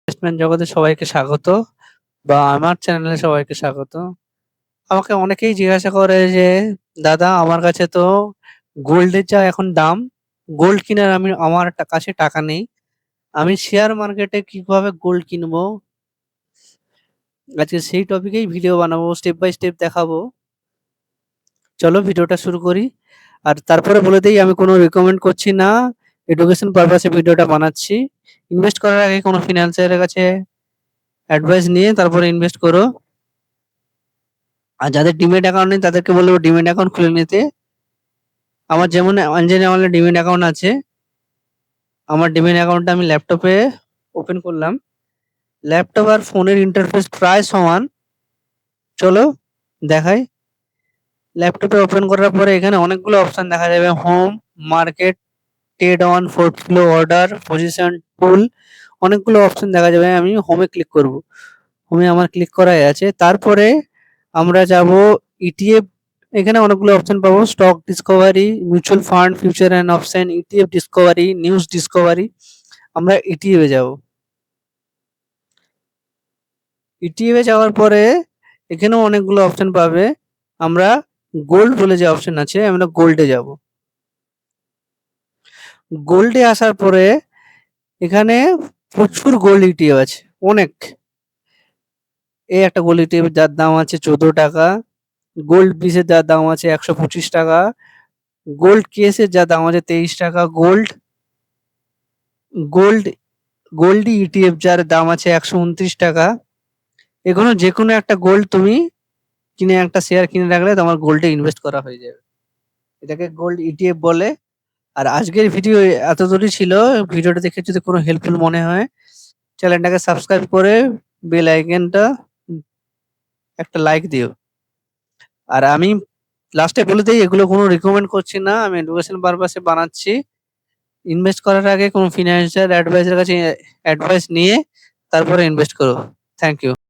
Investment জগতে সবাইকে স্বাগত বা আমার চ্যানেলে সবাইকে স্বাগত। আমাকে অনেকেই জিজ্ঞাসা করে যে, "দাদা আমার কাছে তো গোল্ডের যা এখন দাম, গোল্ড কিনার আমার কাছে টাকা নেই। আমি শেয়ার মার্কেটে কিভাবে গোল্ড কিনবো?" আজকে সেই টপিকেই ভিডিও বানাবো, স্টেপ বাই স্টেপ দেখাবো। চলো ভিডিওটা শুরু করি। আর তারপরে বলে দেই আমি কোনো রিকমেন্ড করছি না, এডুকেশন পারপাসে ভিডিওটা বানাচ্ছি। ইনভেস্ট করার আগে কোনো ফিন্যান্সিয়ালের কাছে অ্যাডভাইস নিয়ে তারপরে ইনভেস্ট করো। আর যাদের ডিম্যাট অ্যাকাউন্ট নেই তাদেরকে বলবো ডিম্যাট অ্যাকাউন্ট খুলে নিতে। আমার যেমন অঞ্জনি আমলে ডিম্যাট অ্যাকাউন্ট আছে। আমার ডিম্যাট অ্যাকাউন্টটা আমি ল্যাপটপে ওপেন করলাম। ল্যাপটপ আর ফোনের ইন্টারফেস প্রায় সমান। চলো দেখাই। ল্যাপটপে ওপেন করার পরে এখানে অনেকগুলো অপশন দেখা যাবে। Home, market, trade on, portfolio order, position, tool, অনেকগুলো অপশন দেখা যাবে। আমি হোমে ক্লিক করব। হোমে আমার ক্লিক করাই আছে। তারপরে আমরা যাব ইটিএফ। এখানে অনেকগুলো অপশন পাবো। Stock Discovery, mutual fund, future and option, ETF Discovery, news Discovery. আমরা ইটিএফ এ যাব। ইটিএফ এ যাওয়ার পরে এখানেও অনেকগুলো অপশন পাবে। আমরা গোল্ড বলে যে অপশন আছে, আমরা গোল্ডে যাব। গোল্ডে আসার পরে এখানে প্রচুর গোল্ড ইটিএফ আছে, অনেক। এই একটা গোল্ড ইটিএফ যার দাম আছে 14 টাকা। গোল্ড বিসের যার দাম আছে 125 টাকা। গোল্ড কেসের যা দাম আছে 23 টাকা। গোল্ড গোল্ডি ইটিএফ যার দাম আছে 129 টাকা। এগুলো যেকোনো একটা গোল্ড তুমি কিনে একটা শেয়ার কিনে রাখলে তোমার গোল্ডে ইনভেস্ট করা হয়ে যাবে। এটাকে গোল্ড ইটিএফ বলে। আর আজকের ভিডিও এতদূরই ছিল। ভিডিওটা দেখে যদি কোনো হেল্পফুল মনে হয় চ্যানেলটাকে সাবস্ক্রাইব করে বেল আইকনটা একটা লাইক দিও। আর আমি লাস্টে বলে দেই এগুলো কোনো রিকমেন্ড করছি না, আমি এডুকেশন পারপাসে বানাচ্ছি। ইনভেস্ট করার আগে কোনো ফিনান্সিয়াল অ্যাডভাইসের কাছে অ্যাডভাইস নিয়ে তারপরে ইনভেস্ট করো। Thank you.